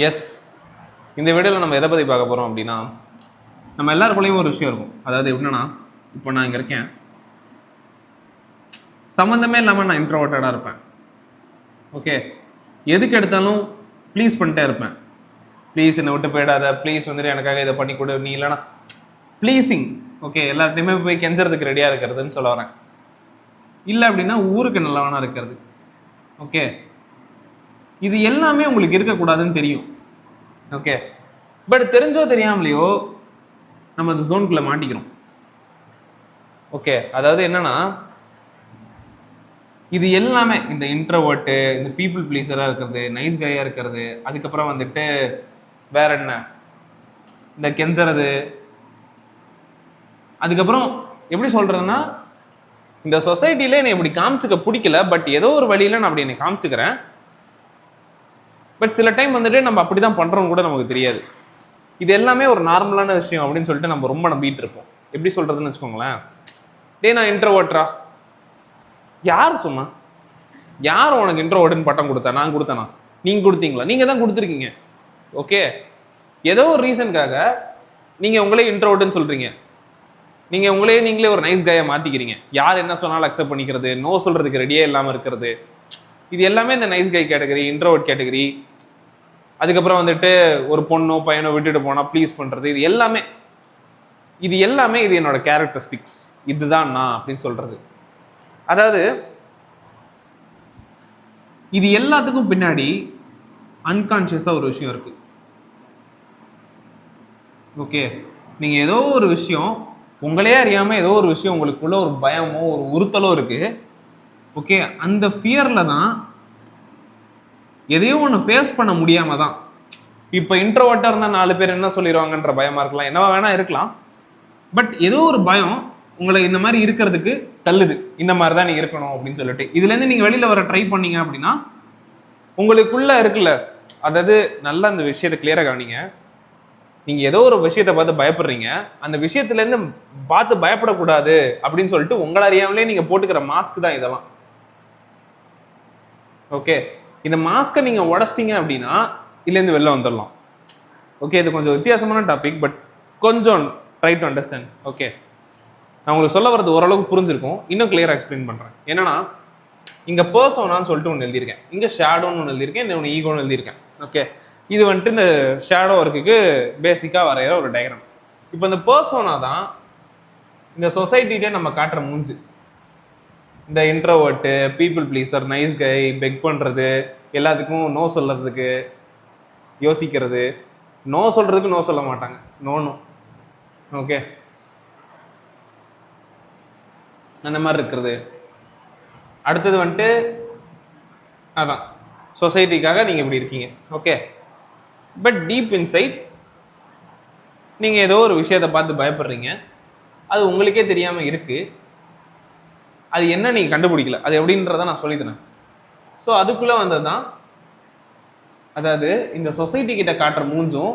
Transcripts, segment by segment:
S, இந்த வீடியோவில் நம்ம எதை பற்றி பார்க்க போகிறோம் அப்படின்னா, நம்ம எல்லாருக்குள்ளேயும் ஒரு விஷயம் இருக்கும். அதாவது எப்படின்னா, இப்போ நான் இங்கே இருக்கேன், சம்மந்தமே இல்லாமல் நான் இன்ட்ரோவர்ட்டடாக இருப்பேன். ஓகே, எதுக்கு எடுத்தாலும் ப்ளீஸ் பண்ணிட்டே இருப்பேன். ப்ளீஸ் என்னை விட்டு போயிடாத, ப்ளீஸ் வந்துட்டு எனக்காக இதை பண்ணி கொடு, நீ இல்லைனா ப்ளீஸிங். ஓகே, எல்லார்ட்டையுமே போய் கெஞ்சறதுக்கு ரெடியாக இருக்கிறதுன்னு சொல்ல வரேன். இல்லை அப்படின்னா ஊருக்கு நல்லவனாக இருக்கிறது. ஓகே, இது எல்லாமே உங்களுக்கு இருக்கக்கூடாதுன்னு தெரியும். ஓகே, பட் தெரிஞ்சோ தெரியாமலையோ நம்ம அந்த ஜோனுக்குள்ள மாட்டிக்கிறோம். ஓகே, அதாவது என்னன்னா, இது எல்லாமே இந்த இன்ட்ரோவர்ட்டு, இந்த பீப்புள் ப்ளீஸராக இருக்கிறது, நைஸ் கையாக இருக்கிறது, அதுக்கப்புறம் வந்துட்டு வேற என்ன, இந்த கெஞ்சறது, அதுக்கப்புறம் எப்படி சொல்றதுன்னா, இந்த சொசைட்டில என்னை இப்படி காமிச்சுக்க பிடிக்கல, பட் ஏதோ ஒரு வழியில நான் அப்படி என்னை காமிச்சுக்கிறேன். பட் சில டைம் வந்துட்டு நம்ம அப்படிதான் பண்றோம் கூட நமக்கு தெரியாது. இது எல்லாமே ஒரு நார்மலான விஷயம் அப்படின்னு சொல்லிட்டு நம்ம ரொம்ப நம்பிட்டு இருப்போம். எப்படி சொல்றதுன்னு வச்சுக்கோங்களேன், டே நான் இன்ட்ரோவர்ட்ரா. யார் சொன்னா? யார் உனக்கு இன்ட்ரோவர்ட்னு பட்டம் கொடுத்தா? நான் கொடுத்தேனா? நீங்க கொடுத்தீங்களா? நீங்க தான் கொடுத்துருக்கீங்க. ஓகே, ஏதோ ஒரு ரீசனுக்காக நீங்க உங்களே இன்ட்ரோவர்ட்னு சொல்றீங்க. நீங்க நீங்களே ஒரு நைஸ் கையை மாத்திக்கிறீங்க. யார் என்ன சொன்னாலும் அக்செப்ட் பண்ணிக்கிறது, நோ சொல்றதுக்கு ரெடியே இல்லாம இருக்கிறது, இது எல்லாமே இந்த nice guy category, introvert category. அதுக்கப்புறம் வந்துட்டு ஒரு பொண்ணோ பையனோ விட்டுட்டு போனா ப்ளீஸ் பண்றது, இது எல்லாமே இது என்னோட கேரக்டரிஸ்டிக்ஸ், இதுதான் நான் அப்படின்னு சொல்றது. அதாவது இது எல்லாத்துக்கும் பின்னாடி அன்கான்சியஸா ஒரு விஷயம் இருக்கு. ஓகே, நீங்க ஏதோ ஒரு விஷயம் உங்களே அறியாம ஏதோ ஒரு விஷயம் உங்களுக்குள்ள ஒரு பயமோ ஒரு உறுத்தலோ இருக்கு. ஓகே, அந்த ஃபியர்ல தான் எதையோ ஒன்று ஃபேஸ் பண்ண முடியாம தான். இப்போ இன்ட்ரோவர்ட்டா இருந்தால் 4 பேர் என்ன சொல்லிடுவாங்கன்ற பயமா இருக்கலாம், என்னவா வேணா இருக்கலாம். பட் ஏதோ ஒரு பயம் உங்களை இந்த மாதிரி இருக்கிறதுக்கு தள்ளுது. இந்த மாதிரி தான் நீ இருக்கணும் அப்படின்னு சொல்லிட்டு இதுலேருந்து நீங்க வெளியில வர ட்ரை பண்ணீங்க அப்படின்னா உங்களுக்குள்ள இருக்குல்ல, அதாவது நல்லா அந்த விஷயத்தை கிளியரா கவனிங்க. நீங்க ஏதோ ஒரு விஷயத்தை பார்த்து பயப்படுறீங்க, அந்த விஷயத்துல இருந்து பார்த்து பயப்படக்கூடாது அப்படின்னு சொல்லிட்டு உங்களை அறியாமலே நீங்க போட்டுக்கிற மாஸ்க் தான் இதெல்லாம். ஓகே, இந்த மாஸ்கை நீங்க உடச்சிட்டீங்க அப்படின்னா இதுலேருந்து வெளில வந்துடலாம். ஓகே, இது கொஞ்சம் வித்தியாசமான டாபிக், பட் கொஞ்சம் ட்ரை டு அண்டர்ஸ்டாண்ட். ஓகே, நான் உங்களுக்கு சொல்ல வரது ஓரளவுக்கு புரிஞ்சிருக்கும், இன்னும் கிளியரா எக்ஸ்பிளைன் பண்றேன். என்னன்னா, இங்க பர்சோனான்னு சொல்லிட்டு ஒன்று எழுதியிருக்கேன், இங்க ஷேடோன்னு ஒன்று எழுதியிருக்கேன், இன்னொன்று ஈகோன்னு எழுதியிருக்கேன். ஓகே, இது வந்துட்டு இந்த ஷேடோ ஒர்க்குக்கு பேசிக்கா வரைகிற ஒரு டயக்ராம். இப்போ இந்த பர்சோனா தான் இந்த சொசைட்டிலே நம்ம காட்டுற மூஞ்சு. இந்த introvert, people pleaser, nice guy, beg பண்றது, எல்லாத்துக்கும் நோ சொல்றதுக்கு யோசிக்கிறது, நோ சொல்றதுக்கு நோ சொல்ல மாட்டாங்க, நோ. ஓகே, அந்த மாதிரி இருக்கிறது. அடுத்தது வந்துட்டு அதான் சொசைட்டிக்காக நீங்க இப்படி இருக்கீங்க. ஓகே, பட் டீப் இன்சைட் நீங்க ஏதோ ஒரு விஷயத்தை பார்த்து பயப்படுறீங்க, அது உங்களுக்கே தெரியாம இருக்கு, அது என்ன நீங்க கண்டுபிடிக்கல, அது எப்படின்றத நான் சொல்லித்தரேன். ஸோ அதுக்குள்ள வந்ததுதான், அதாவது இந்த சொசைட்டி கிட்ட காட்டுற மூஞ்சும்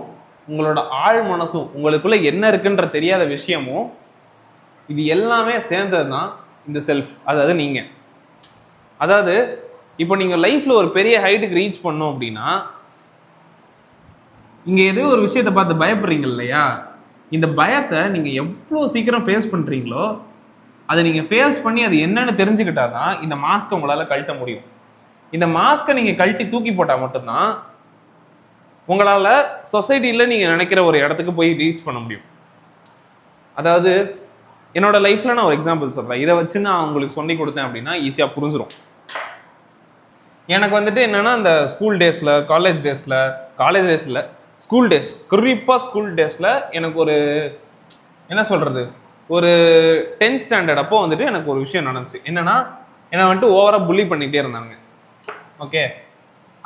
உங்களோட ஆழ் மனசும் உங்களுக்குள்ள என்ன இருக்குன்ற தெரியாத விஷயமும் இது எல்லாமே சேர்ந்தது தான் இந்த செல்ஃப், அதாவது நீங்க. அதாவது இப்போ நீங்க லைஃப்ல ஒரு பெரிய ஹைட்டுக்கு ரீச் பண்ணோம் அப்படின்னா இங்க ஏதோ ஒரு விஷயத்தை பார்த்து பயப்படுறீங்க இல்லையா, இந்த பயத்தை நீங்க எவ்வளவு சீக்கிரம் ஃபேஸ் பண்றீங்களோ அதை நீங்க ஃபேஸ் பண்ணி அது என்னன்னு தெரிஞ்சுக்கிட்டாதான் இந்த மாஸ்கை உங்களால கழட்ட முடியும். இந்த மாஸ்கை நீங்க கழட்டி தூக்கி போட்டா மட்டும்தான் உங்களால சொசைட்டில நீங்க நினைக்கிற ஒரு இடத்துக்கு போய் ரீச் பண்ண முடியும். அதாவது என்னோட லைஃப்ல நான் ஒரு எக்ஸாம்பிள் சொல்றேன், இதை வச்சு நான் உங்களுக்கு சொல்லி கொடுத்தேன் அப்படின்னா ஈஸியா புரிஞ்சிடும். எனக்கு வந்துட்டு என்னன்னா, இந்த ஸ்கூல் டேஸ்ல, காலேஜ் டேஸ்ல ஸ்கூல் டேஸ், குறிப்பா ஸ்கூல் டேஸ்ல எனக்கு ஒரு என்ன சொல்றது, ஒரு 10th ஸ்டாண்டர்ட் அப்போ வந்துட்டு எனக்கு ஒரு விஷயம் நடந்துச்சு. என்னன்னா, என்னை வந்துட்டு ஓவரா புள்ளி பண்ணிட்டே இருந்தாங்க. ஓகே,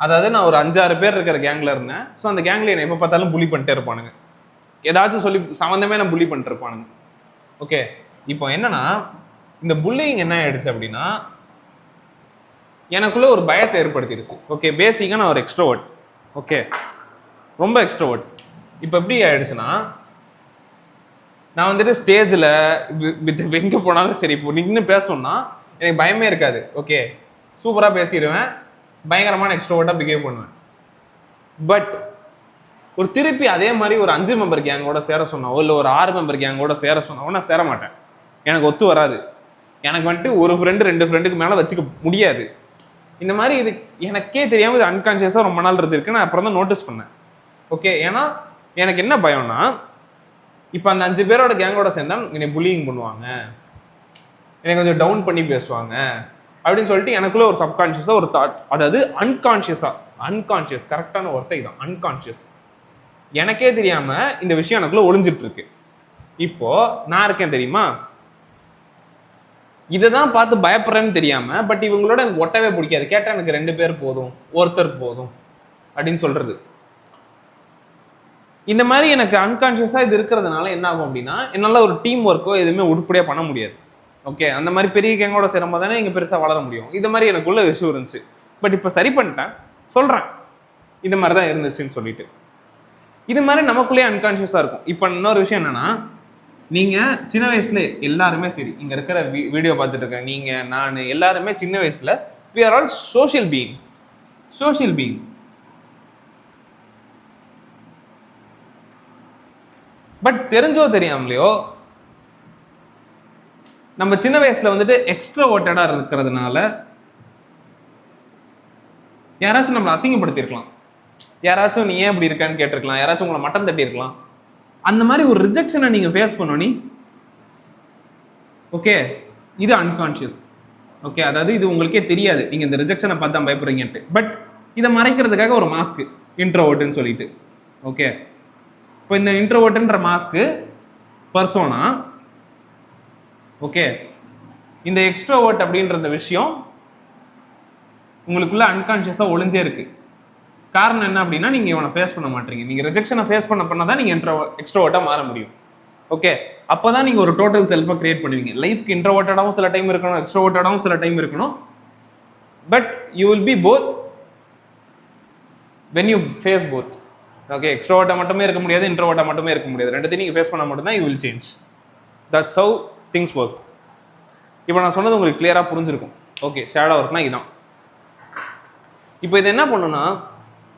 அதாவது நான் ஒரு 5-6 பேர் இருக்கிற கேங்ல இருந்தேன். ஸோ அந்த கேங்ல என்னை எப்போ பார்த்தாலும் புள்ளி பண்ணிட்டே இருப்பானுங்க, ஏதாச்சும் சொல்லி சம்மந்தமே நான் புள்ளி பண்ணிட்டு இருப்பானுங்க. ஓகே, இப்போ என்னன்னா, இந்த புல்லிங் என்ன ஆயிடுச்சு அப்படின்னா எனக்குள்ள ஒரு பயத்தை ஏற்படுத்திடுச்சு. ஓகே, பேசிக்கா நான் ஒரு எக்ஸ்ட்ரோவர்ட். ஓகே, ரொம்ப எக்ஸ்ட்ரோவர்ட். இப்போ எப்படி ஆயிடுச்சுன்னா, நான் வந்துட்டு ஸ்டேஜில் எங்கே போனாலும் சரி, இப்போ நின்று பேசணும்னா எனக்கு பயமே இருக்காது. ஓகே, சூப்பராக பேசிடுவேன், பயங்கரமான எக்ஸ்ட்ரோவர்ட்டாக பிஹேவ் பண்ணுவேன். பட் ஒரு திருப்பி அதே மாதிரி ஒரு 5 மெம்பர் கேங்கோட சேர சொன்னாவோ இல்லை ஒரு 6 மெம்பர் கேங்கோட சேர சொன்னாவோ நான் சேர மாட்டேன். எனக்கு ஒத்து வராது. எனக்கு வந்துட்டு ஒரு ஃப்ரெண்டு 2 ஃப்ரெண்டுக்கு மேலே வச்சுக்க முடியாது. இந்த மாதிரி இது எனக்கே தெரியாமல் இது அன்கான்ஷியஸாக ரொம்ப நாள் இருக்கு. நான் அப்புறம் தான் நோட்டீஸ் பண்ணேன். ஓகே, ஏன்னா எனக்கு என்ன பயம்னா, இப்போ அந்த 5 பேரோட கேங்கோட சேர்ந்தா என்னை புல்லிங் பண்ணுவாங்க, என்னை கொஞ்சம் டவுன் பண்ணி பேசுவாங்க அப்படின்னு சொல்லிட்டு எனக்குள்ள ஒரு சப்கான்ஷியஸாக ஒரு தாட், அதாவது அன்கான்ஷியஸ் கரெக்டான வார்த்தை தான், அன்கான்ஷியஸ். எனக்கே தெரியாம இந்த விஷயம் எனக்குள்ள ஒளிஞ்சிட்டு இருக்கு. இப்போ நான் இருக்கேன் தெரியுமா, இதை தான் பார்த்து பயப்படுறேன்னு தெரியாம, பட் இவங்களோட எனக்கு ஒட்டவே பிடிக்காது. கேட்டா எனக்கு 2 பேர் போதும், ஒருத்தர் போதும் அப்படின்னு சொல்றது. இந்த மாதிரி எனக்கு அன்கான்ஷியஸா இது இருக்கிறதுனால என்ன ஆகும் அப்படின்னா, என்னால ஒரு டீம் ஒர்க்கோ எதுவுமே உருப்படியா பண்ண முடியாது. ஓகே, அந்த மாதிரி பெரிய கேங்கோட சேரும்போது தானே இங்க பெருசா வளர முடியும். இது மாதிரி எனக்குள்ள விஷயம் இருந்துச்சு. பட் இப்போ சரி பண்ணிட்டேன், சொல்றேன் இந்த மாதிரி தான் இருந்துச்சுன்னு சொல்லிட்டு. இது மாதிரி நமக்குள்ளேயே அன்கான்ஷியஸா இருக்கும். இப்போ இன்னொரு விஷயம் என்னன்னா, நீங்க சின்ன வயசுல எல்லாருமே சரி, இங்க இருக்கிற வீடியோ பார்த்துட்டு இருக்க நீங்க, நான் எல்லாருமே சின்ன வயசுல we are all social being. But தெரிஞ்சோ தெரியாமலையோ நம்ம சின்ன வயசுல வந்துட்டு எக்ஸ்ட்ரோவர்ட்டடா இருக்கிறதுனால யாராச்சும் நம்மளை அசிங்கப்படுத்திருக்கலாம், யாராச்சும் நீ ஏன் இப்படி இருக்கான்னு கேட்டிருக்கலாம், யாராச்சும் உங்களை மட்டம் தட்டி இருக்கலாம். அந்த மாதிரி ஒரு ரிஜெக்ஷனை நீங்க ஃபேஸ் பண்ணி, ஓகே இது அன்கான்ஷியஸ். ஓகே, அதாவது இது உங்களுக்கே தெரியாது நீங்க இந்த ரிஜெக்ஷனை பார்த்து தான் பயப்படுறீங்கன்ட்டு. பட் இதை மறைக்கிறதுக்காக ஒரு மாஸ்க், இன்ட்ரோவர்ட்னு சொல்லிட்டு. ஓகே, இப்போ இந்த இன்ட்ரோவர்ட்ன்ற மாஸ்க்கு பர்சோனா. ஓகே, இந்த எக்ஸ்ட்ரோவர்ட் அப்படின்ற விஷயம் உங்களுக்குள்ள அன்கான்ஷியஸா ஒளிஞ்சே இருக்கு. காரணம் என்ன அப்படின்னா, நீங்க இவனை ஃபேஸ் பண்ண மாட்டீங்க. நீங்க ரிஜெக்ஷனை ஃபேஸ் பண்ணதான் நீங்க எக்ஸ்ட்ரோவர்ட்டா மாற முடியும். ஓகே, அப்பதான் நீங்க ஒரு டோட்டல் செல்ஃபை கிரியேட் பண்ணுவீங்க. லைஃப்க்கு இன்ட்ரோவர்ட்டடாவும் சில டைம் இருக்கணும், எக்ஸ்ட்ரோவர்ட்டடாவும் சில டைம் இருக்கணும். But you will be both when you face both. Okay, எக்ஸ்ட்ரோவர்ட்டா மட்டுமே இருக்க முடியாது, இன்ட்ரோவர்ட்டா மட்டுமே இருக்க முடியாது. ரெண்டுத்தையும் நீங்க ஃபேஸ் பண்ண மட்டும் தான் you will change. That's how things work. இப்போ நான் சொன்னது உங்களுக்கு கிளியரா புரிஞ்சிருக்கும். ஓகே, ஷேடோ ஒர்க்னா இதுதான். இப்போ இது என்ன பண்ணுன்னா,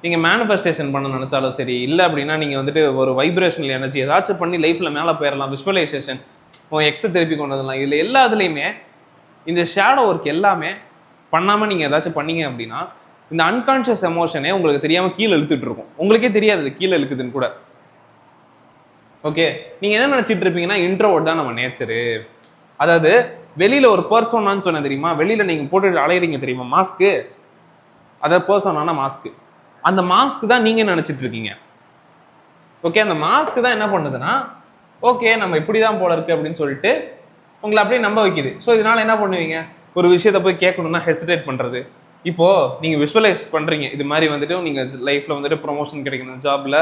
நீங்க மேனிஃபெஸ்டேஷன் பண்ண நினைச்சாலும் சரி, இல்லை அப்படின்னா நீங்க வந்துட்டு ஒரு வைப்ரேஷனல் எனர்ஜி ஏதாச்சும் பண்ணி லைஃப்ல மேலே போயிடலாம், விஸ்வலைசேஷன், எக்ஸை திருப்பி கொண்டு வரலாம். இதுல எல்லாத்துலேயுமே இந்த ஷேடோ ஒர்க் எல்லாமே பண்ணாம நீங்க ஏதாச்சும் பண்ணீங்க அப்படின்னா, இந்த அன்கான்ஷியஸ் எமோஷனே உங்களுக்கு தெரியாம கீழே இழுத்துட்டு இருக்கும். உங்களுக்கே தெரியாது அது கீழே இழுக்குதுன்னு கூட. ஓகே, நீங்க என்ன நினைச்சிட்டு இருப்பீங்கன்னா, இன்ட்ரோவர்ட் தான் நம்ம நேச்சரு. அதாவது வெளியில ஒரு பர்சனான்னு சொன்ன தெரியுமா, வெளியில நீங்க போட்டு அலையிறீங்க தெரியுமா மாஸ்க்கு, அதாவது பர்சனான மாஸ்க்கு, அந்த மாஸ்க் தான் நீங்க நினைச்சிட்டு இருக்கீங்க. ஓகே, அந்த மாஸ்க் தான் என்ன பண்ணுதுன்னா, ஓகே நம்ம இப்படிதான் போல இருக்கு அப்படின்னு சொல்லிட்டு உங்களை அப்படியே நம்ப வைக்குது. ஸோ இதனால என்ன பண்ணுவீங்க, ஒரு விஷயத்த போய் கேட்கணும்னா ஹெசிடேட் பண்றது. இப்போ நீங்க விஷுவலைஸ் பண்றீங்க, இது மாதிரி வந்துட்டு நீங்க லைஃப்ல வந்துட்டு ப்ரொமோஷன் கிடைக்கணும், ஜாப்ல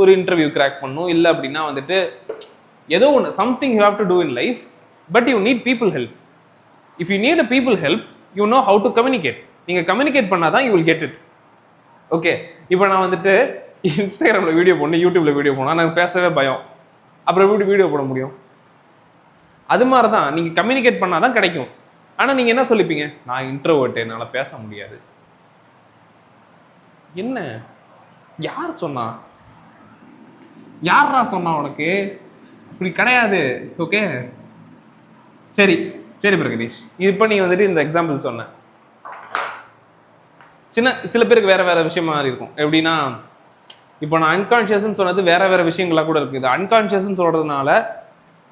ஒரு இன்டர்வியூ கிராக் பண்ணணும், இல்லை அப்படின்னா வந்துட்டு ஏதோ ஒன்று something you have to do in life, but you need people help. If you need a people help, you know how to communicate. நீங்க கம்யூனிகேட் பண்ணாதான் you will get it. Okay, இப்போ நான் வந்துட்டு இன்ஸ்டாகிராமில் வீடியோ போடணும், யூடியூப்ல வீடியோ போடணும், எனக்கு பேசவே பயம், அப்புறம் எப்படி வீடியோ போட முடியும்? அது மாதிரி தான் நீங்கள் கம்யூனிகேட் பண்ணாதான் கிடைக்கும். ஆனால் நீங்கள் என்ன சொல்லிப்பீங்க, நான் இன்ட்ரோவர்ட், என்னால் பேச முடியாது. என்ன, யார் சொன்னா, யாரா சொன்னா உனக்கு? இப்படி கிடையாது. ஓகே, சரி சரி பிரகதீஷ், இப்போ நீ வந்துட்டு இந்த எக்ஸாம்பிள் சொன்ன, சில பேருக்கு வேற வேற விஷயம் மாதிரி இருக்கும். எப்படின்னா, இப்போ நான் அன்கான்ஷியஸ்ன்னு சொன்னது வேற வேற விஷயங்களா கூட இருக்குது. அன்கான்ஷியஸ்ன்னு சொல்றதுனால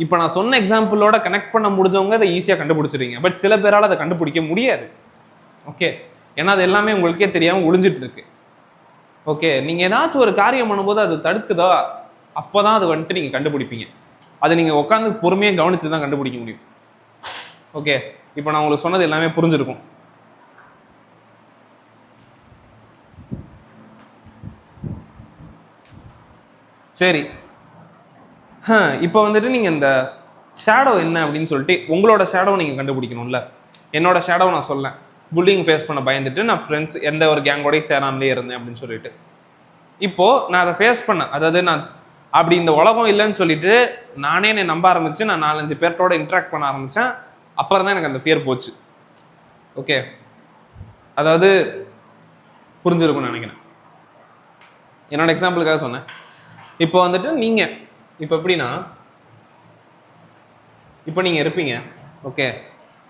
இப்போ நான் சொன்ன எக்ஸாம்பிளோட கனெக்ட் பண்ண முடிஞ்சவங்க அதை ஈஸியாக கண்டுபிடிச்சிருங்க. பட் சில பேரால் அதை கண்டுபிடிக்க முடியாது. ஓகே, ஏன்னா அது எல்லாமே உங்களுக்கே தெரியாமல் ஒளிஞ்சிட்டு இருக்கு. ஓகே, நீங்கள் ஏதாச்சும் ஒரு காரியம் பண்ணும்போது அது தடுக்குதோ அப்போதான் அது வந்துட்டு நீங்கள் கண்டுபிடிப்பீங்க. அது நீங்கள் உட்காந்து பொறுமையாக கவனிச்சு தான் கண்டுபிடிக்க முடியும். ஓகே, இப்போ நான் உங்களுக்கு சொன்னது எல்லாமே புரிஞ்சிருக்கும். சரி, இப்போ வந்துட்டு நீங்கள் இந்த ஷேடோ என்ன அப்படின்னு சொல்லிட்டு உங்களோட ஷேடோவை நீங்கள் கண்டுபிடிக்கணும்ல. என்னோட ஷேடோவை நான் சொல்லேன், புல்லிங் ஃபேஸ் பண்ண பயந்துட்டு நான் ஃப்ரெண்ட்ஸ் எந்த ஒரு கேங்கோடையும் சேராமலே இருந்தேன் அப்படின்னு சொல்லிட்டு. இப்போது நான் அதை ஃபேஸ் பண்ணேன். அதாவது நான் அப்படி இந்த உலகம் இல்லைன்னு சொல்லிட்டு நானே என்னை நம்ப ஆரம்பிச்சு, நான் 4-5 பேர்த்தோட இன்ட்ராக்ட் பண்ண ஆரம்பித்தேன். அப்புறம் தான் எனக்கு அந்த ஃபியர் போச்சு. ஓகே, அதாவது புரிஞ்சிருக்கும்னு நினைக்கிறேன். என்னோட எக்ஸாம்பிளுக்காக சொன்னேன். இப்போ வந்துட்டு நீங்க இப்போ எப்படின்னா, இப்போ நீங்க இருப்பீங்க, ஓகே,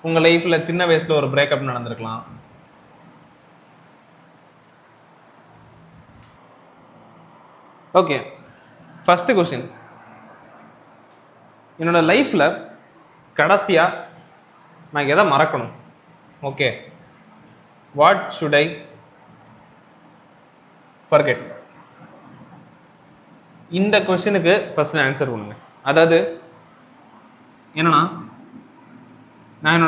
உங்க லைஃப்ல சின்ன வயசுல ஒரு பிரேக்கப் நடந்திருக்கலாம். ஓகே, ஃபர்ஸ்ட் கொஸ்டின், என்னோட லைஃப்ல கடைசியா நான் எதை மறக்கணும்? Okay, what should I forget? இந்த கொஸ்டினுக்கு ஃபர்ஸ்ட் ஆன்சர் பண்ணுங்க. அதாவது என்னன்னா, நான்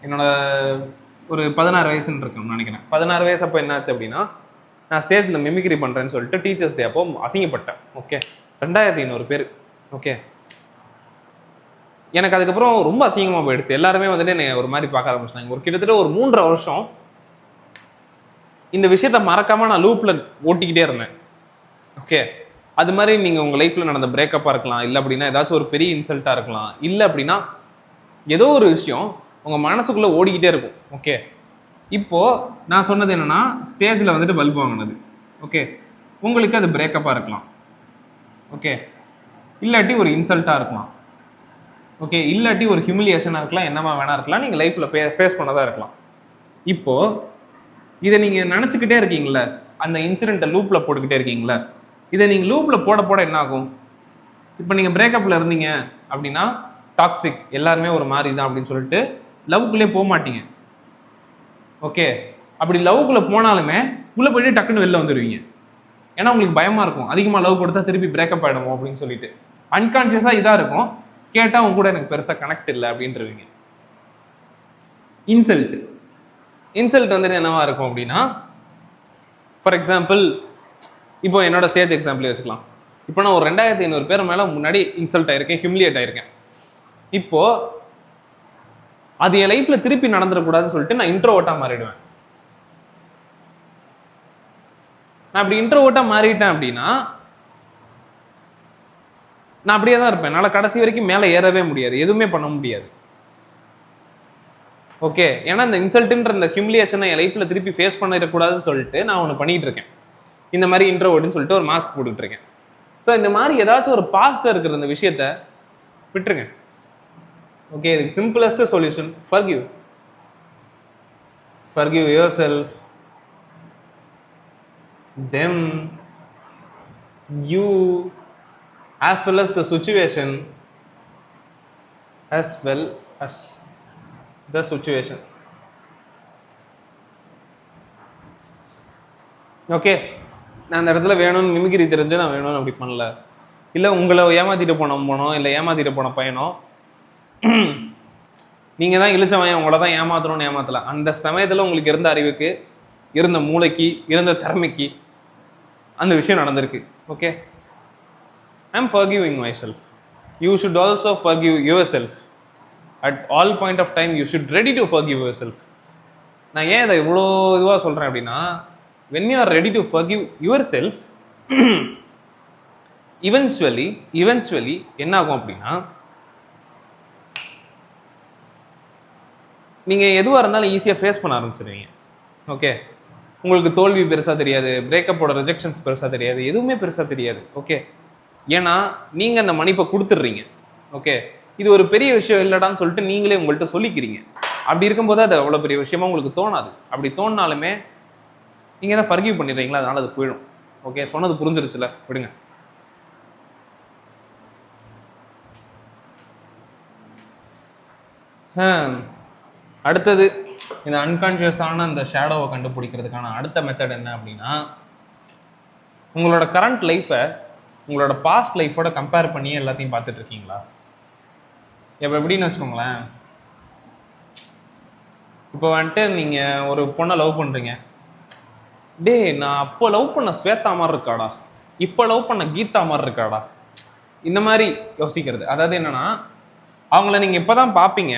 என்னோட ஒரு 16 வயசுன்னு இருக்கேன் நினைக்கிறேன். 16 வயசு அப்போ என்னாச்சு அப்படின்னா, நான் ஸ்டேஜில் மிமிக்ரி பண்ணுறேன்னு சொல்லிட்டு டீச்சர்ஸ் டே அப்போ அசிங்கப்பட்டேன். ஓகே, 2500 பேர். ஓகே, எனக்கு அதுக்கப்புறம் ரொம்ப அசிங்கமாக போயிடுச்சு. எல்லாருமே வந்துட்டு என்னை ஒரு மாதிரி பார்க்க ஆரம்பிச்சிட்டாங்க. ஒரு கிட்டத்தட்ட ஒரு 3.5 வருஷம் இந்த விஷயத்த மறக்காம நான் லூப்ல ஓட்டிக்கிட்டே இருந்தேன். ஓகே, அது மாதிரி நீங்க உங்க லைஃப்ல நடந்த பிரேக்கப்பா இருக்கலாம், இல்லை அப்படின்னா ஏதாச்சும் ஒரு பெரிய இன்சல்ட்டா இருக்கலாம், இல்லை அப்படின்னா ஏதோ ஒரு விஷயம் உங்க மனசுக்குள்ள ஓடிக்கிட்டே இருக்கும். ஓகே, இப்போ நான் சொன்னது என்னன்னா, ஸ்டேஜில் வந்துட்டு பல்ப் வாங்கினது. ஓகே, உங்களுக்கு அது பிரேக்கப்பா இருக்கலாம். ஓகே, இல்லாட்டி ஒரு இன்சல்ட்டா இருக்கலாம். ஓகே, இல்லாட்டி ஒரு ஹியூமிலியேஷனாக இருக்கலாம், என்னமா வேணா இருக்கலாம், நீங்கள் லைஃப்பில் ஃபேஸ் பண்ணதாக இருக்கலாம். இப்போ இதை நீங்கள் நினச்சிக்கிட்டே இருக்கீங்களே, அந்த இன்சிடென்ட்டை லூப்பில் போட்டுக்கிட்டே இருக்கீங்களே, இதை நீங்கள் லூப்பில் போட போட என்ன ஆகும்? இப்போ நீங்கள் பிரேக்கப்பில் இருந்தீங்க அப்படின்னா டாக்ஸிக், எல்லாருமே ஒரு மாதிரி தான் அப்படின்னு சொல்லிட்டு லவ்க்குள்ளே போக மாட்டீங்க. ஓகே, அப்படி லவ்க்குள்ளே போனாலுமே உள்ளே போயிட்டு டக்குன்னு வெளில வந்துடுவீங்க. ஏன்னா உங்களுக்கு பயமாக இருக்கும், அதிகமாக லவ் கொடுத்தா திருப்பி பிரேக்கப் ஆகிடுவோம் அப்படின்னு சொல்லிட்டு. அன்கான்சியஸாக இதாக இருக்கும், கேட்டால் அவங்க கூட எனக்கு பெருசாக கனெக்ட் இல்லை அப்படின்றவீங்க. இன்சல்ட் வந்துட்டு என்னவா இருக்கும் அப்படின்னா, ஃபார் எக்ஸாம்பிள் இப்போ என்னோட ஸ்டேஜ் எக்ஸாம்பிளே வச்சுக்கலாம். இப்போ நான் ஒரு 2500 பேர் மேலே முன்னாடி இன்சல்ட் ஆயிருக்கேன், ஹியூமிலியேட் ஆயிருக்கேன். இப்போ அது என் லைஃப்ல திருப்பி நடந்துடக்கூடாதுன்னு சொல்லிட்டு நான் இன்ட்ரோவர்ட்டா மாறிடுவேன். நான் அப்படி இன்ட்ரோவர்ட்டா மாறிட்டேன் அப்படின்னா நான் அப்படியே தான் இருப்பேன். என்னால் கடைசி வரைக்கும் மேலே ஏறவே முடியாது, எதுவுமே பண்ண முடியாது. ஓகே, ஏன்னா இந்த இன்சல்ட்டுன்ற இந்த ஹியூமிலியேஷனை என் லைஃப்ல திருப்பி ஃபேஸ் பண்ணிடக்கூடாதுன்னு சொல்லிட்டு நான் ஒன்று பண்ணிட்டு இருக்கேன். இந்த மாதிரி இன்ட்ரோவர்ட்னு சொல்லிட்டு ஒரு மாஸ்க் போட்டுட்டு இருக்கேன். ஸோ இந்த மாதிரி ஏதாச்சும் ஒரு பாஸ்ட்ல இருக்கிற இந்த விஷயத்த விட்டுருங்க. ஓகே, இதுக்கு simplest solution forgive yourself, them, you, as well as the situation, as well as the situation. Okay, நான் அந்த இடத்துல வேணும்னு மிமிக்ரி தெரிஞ்சு நான் வேணும்னு அப்படி பண்ணல, இல்லை உங்களை ஏமாத்திட்டு போனோம் இல்லை ஏமாத்திட்டு போன பையனோ நீங்கள் தான் இழிச்சவன் உங்களை தான் ஏமாத்தணும்னு ஏமாத்தல. அந்த சமயத்தில் உங்களுக்கு இருந்த அறிவுக்கு, இருந்த மூளைக்கு, இருந்த திறமைக்கு அந்த விஷயம் நடந்திருக்கு. Okay, I am forgiving myself. You should also forgive yourself. At all point of time you should ready to forgive yourself. நான் ஏன் இதை இவ்வளோ இதுவாக சொல்கிறேன் அப்படின்னா, when you are ready to forgive yourself, eventually என்ன ஆகும் அப்படின்னா, நீங்கள் எதுவாக இருந்தாலும் ஈஸியாக ஃபேஸ் பண்ண ஆரம்பிச்சிடுவீங்க. ஓகே, உங்களுக்கு தோல்வி பெருசாக தெரியாது, பிரேக்கப்போட ரிஜெக்ஷன்ஸ் பெருசாக தெரியாது, எதுவுமே பெருசாக தெரியாது. ஓகே, ஏன்னா நீங்கள் அந்த மன்னிப்பை கொடுத்துட்றீங்க. ஓகே, இது ஒரு பெரிய விஷயம் இல்லைடான்னு சொல்லிட்டு நீங்களே உங்கள்கிட்ட சொல்லிக்கிறீங்க. அப்படி இருக்கும்போது அது அவ்வளோ பெரிய விஷயமா உங்களுக்கு தோணாது. அப்படி தோணினாலுமே நீங்கள் தான் ஃபர்கிவ் பண்ணிடுறீங்களா, அதனால அது போயிடும். ஓகே, சொன்னது புரிஞ்சிருச்சுல, விடுங்க. அடுத்தது இந்த அன்கான்ஷியஸான அந்த ஷேடோவை கண்டுபிடிக்கிறதுக்கான அடுத்த மெத்தட் என்ன அப்படின்னா, உங்களோட கரண்ட் லைஃப்பை உங்களோட பாஸ்ட் லைஃபோட கம்பேர் பண்ணி எல்லாத்தையும் பார்த்துட்டு இருக்கீங்களா? இப்போ எப்படின்னு வச்சுக்கோங்களேன், இப்போ வந்துட்டு நீங்கள் ஒரு பொண்ணை லவ் பண்ணுறீங்க. டே, நான் அப்போ லவ் பண்ண ஸ்வேதா மாதிரி இருக்காடா, இப்போ லவ் பண்ண கீதா மாதிரி இருக்காடா, இந்த மாதிரி யோசிக்கிறது. அதாவது என்னன்னா, அவங்கள நீங்கள் இப்போ தான் பார்ப்பீங்க,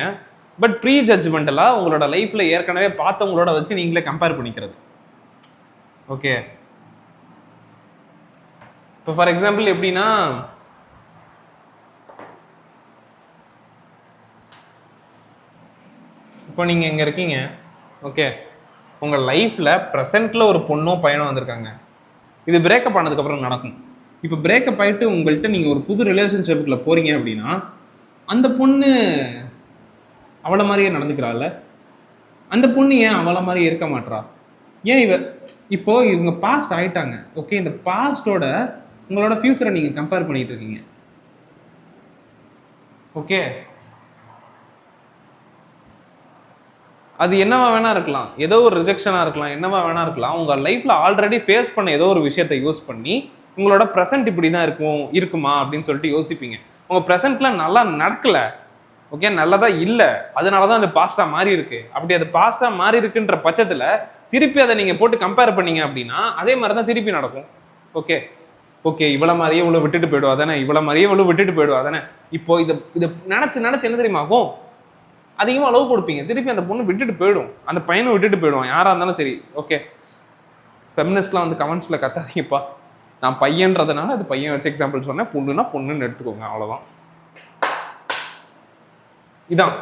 பட் ப்ரீ ஜட்ஜ்மெண்டலாக உங்களோட லைஃப்பில் ஏற்கனவே பார்த்தவங்களோட வச்சு நீங்களே கம்பேர் பண்ணிக்கிறது. ஓகே, இப்போ ஃபார் எக்ஸாம்பிள் எப்படின்னா, இப்போ நீங்கள் இங்கே இருக்கீங்க. ஓகே, உங்கள் லைஃப்பில் ப்ரெசென்ட்டில் ஒரு பொண்ணோ பையனோ வந்திருக்காங்க. இது பிரேக்கப் ஆனதுக்கப்புறம் நடக்கும். இப்போ பிரேக்கப் ஆகிட்டு உங்கள்கிட்ட நீங்கள் ஒரு புது ரிலேஷன்ஷிப்பில் போகிறீங்க அப்படின்னா அந்த பொண்ணு அவளை மாதிரியே நடந்துக்கிறாள், அந்த பொண்ணு ஏன் அவளை மாதிரியே இருக்க மாட்றா? ஏன் இப்போ இவங்க பாஸ்ட் ஆயிட்டாங்க. ஓகே, இந்த பாஸ்டோட உங்களோட ஃபியூச்சரை நீங்கள் கம்பேர் பண்ணிட்டு இருக்கீங்க. ஓகே, அது என்னவா வேணா இருக்கலாம், ஏதோ ஒரு ரிஜெக்ஷனாக இருக்கலாம், என்னவா வேணா இருக்கலாம். உங்கள் லைஃப்பில் ஆல்ரெடி ஃபேஸ் பண்ண ஏதோ ஒரு விஷயத்தை யூஸ் பண்ணி உங்களோட ப்ரெசென்ட் இப்படி தான் இருக்குமா அப்படின்னு சொல்லிட்டு யோசிப்பீங்க. உங்கள் ப்ரெசென்ட்டில் நல்லா நடக்கலை, ஓகே, நல்லதாக இல்லை, அதனால தான் அது பாஸ்ட்டாக மாறி இருக்கு. அப்படி அது பாஸ்ட்டாக மாறி இருக்குன்ற பட்சத்தில் திருப்பி அதை நீங்கள் போட்டு கம்பேர் பண்ணீங்க அப்படின்னா அதே மாதிரி தான் திருப்பி நடக்கும். ஓகே ஓகே, இவ்வளோ மாதிரியே இவ்வளோ விட்டுட்டு போயிடுவா தானே, இவ்வளோ மாதிரியே இவ்வளோ விட்டுட்டு போயிடுவா தானே. இப்போ இதை நினச்சி என்ன தெரியுமா ஆகும்? அதிகமாக அளவு கொடுப்பீங்க, திருப்பி அந்த பொண்ணு விட்டுட்டு போயிடும், அந்த பையனும் விட்டுட்டு போயிடுவான், யாராக இருந்தாலும் சரி. ஓகே, ஃபெமினிஸ்ட்லாம் வந்து கமெண்ட்ஸில் கத்தாதீங்கப்பா, நான் பையன்றதுனால அது பையன் வச்சு எக்ஸாம்பிள் சொன்னேன், பொண்ணுன்னா பொண்ணுன்னு எடுத்துக்கோங்க, அவ்வளோதான். இதான்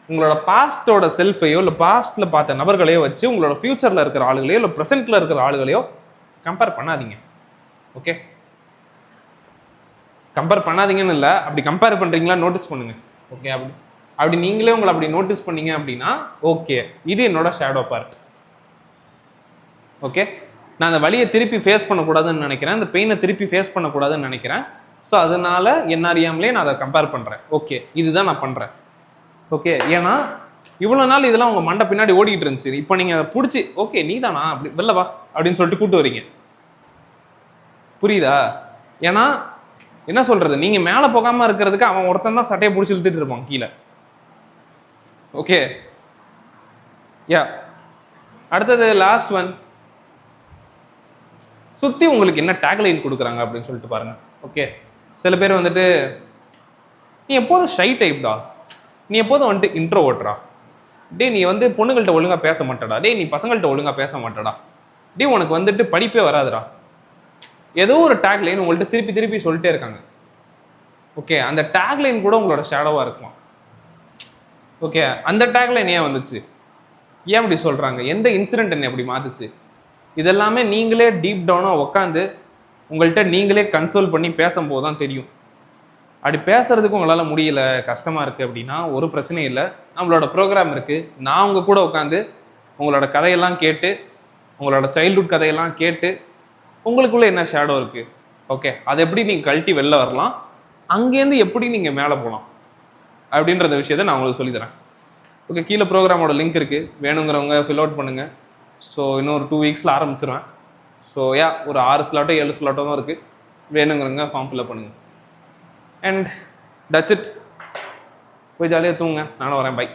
உங்களோட பாஸ்டோட செல்ஃபையோ இல்லை பாஸ்ட்டில் பார்த்த நபர்களையோ வச்சு உங்களோட ஃபியூச்சரில் இருக்கிற ஆளுகளையோ இல்லை ப்ரெசென்ட்டில் இருக்கிற ஆளுகளையோ கம்பேர் பண்ணாதீங்க. ஓகே, கம்பேர் பண்ணாதீங்கன்னு இல்லை, அப்படி கம்பேர் பண்ணுறீங்களா நோட்டீஸ் பண்ணுங்க. ஓகே, அப்படி நீங்களே உங்களை அப்படி நோட்டீஸ் பண்ணீங்க அப்படின்னா ஓகே, இது என்னோட ஷேடோ பார்ட். ஓகே, நான் அந்த வலியை திருப்பி ஃபேஸ் பண்ணக்கூடாதுன்னு நினைக்கிறேன், அந்த பெயினை திருப்பி ஃபேஸ் பண்ணக்கூடாதுன்னு நினைக்கிறேன். ஸோ அதனால என்ன அறியாமலே நான் அதை கம்பேர் பண்ணுறேன். ஓகே, இதுதான் நான் பண்ணுறேன். ஓகே, ஏன்னா இவ்வளோ நாள் இதெல்லாம் உங்கள் மண்டை பின்னாடி ஓடிக்கிட்டு இருந்துச்சு, இப்போ நீங்கள் அதை பிடிச்சி ஓகே நீ தானா அப்படி வெளில வா அப்படின்னு சொல்லிட்டு கூப்பிட்டு வரீங்க. புரியுதா? ஏன்னா என்ன சொல்றது, நீங்கள் மேலே போகாமல் இருக்கிறதுக்கு அவன் ஒருத்தன் தான் சட்டையை பிடிச்சி இழுத்துட்டு இருப்பான் கீழே. ஓகே, யா, அடுத்தது லாஸ்ட் ஒன், சுற்றி உங்களுக்கு என்ன டேக்லைன் கொடுக்குறாங்க அப்படின்னு சொல்லிட்டு பாருங்க. ஓகே, சில பேர் வந்துட்டு நீ எப்போதும் ஷை டைப்டா, நீ எப்போதும் வந்துட்டு இன்ட்ரோவர்ட்ரா, டே நீ வந்து பொண்ணுங்கள்ட்ட ஒழுங்காக பேச மாட்டடா, டே நீ பசங்கள்ட்ட ஒழுங்காக பேச மாட்டடா, டே உனக்கு வந்துட்டு படிப்பே வராதுடா, ஏதோ ஒரு டேக்லைன் உங்கள்கிட்ட திருப்பி திருப்பி சொல்லிட்டே இருக்காங்க. ஓகே, அந்த டேக்லைன் கூட உங்களோட ஷேடோவாக இருக்குமா? ஓகே, அந்த டேக்லைன் ஏன் வந்துச்சு, ஏன் அப்படி சொல்கிறாங்க, எந்த இன்சிடென்ட் என்ன அப்படி மாற்றுச்சு, இதெல்லாமே நீங்களே டீப் டவுனாக உட்காந்து உங்கள்கிட்ட நீங்களே கன்சோல் பண்ணி பேசும்போது தான் தெரியும். அப்படி பேசுறதுக்கு உங்களால் முடியல, கஷ்டமாக இருக்குது அப்படின்னா ஒரு பிரச்சனையும் இல்லை, நம்மளோட ப்ரோக்ராம் இருக்குது. நான் உங்கள் கூட உட்காந்து உங்களோட கதையெல்லாம் கேட்டு, உங்களோட சைல்ட்ஹுட் கதையெல்லாம் கேட்டு உங்களுக்குள்ளே என்ன ஷேடோ இருக்குது, ஓகே அதை எப்படி நீங்கள் கழட்டி வெளில வரலாம், அங்கேருந்து எப்படி நீங்கள் மேலே போகலாம் அப்படின்றத விஷயத்தை நான் உங்களுக்கு சொல்லித்தரேன். ஓகே, கீழே ப்ரோக்ராமோட லிங்க் இருக்குது, வேணுங்கிறவங்க ஃபில் அவுட் பண்ணுங்கள். ஸோ இன்னொரு 2 வீக்ஸில் ஆரம்பிச்சிருவேன். ஸோ ஒரு 6 ஸ்லாட்டோ 7 ஸ்லாட்டோ தான் இருக்குது, வேணுங்கிறவங்க ஃபார்ம் ஃபில்அப் பண்ணுங்கள். அண்ட் தட்ஸ் இட், போய் ஜாலியாக தூங்க, நானும் வரேன், பை.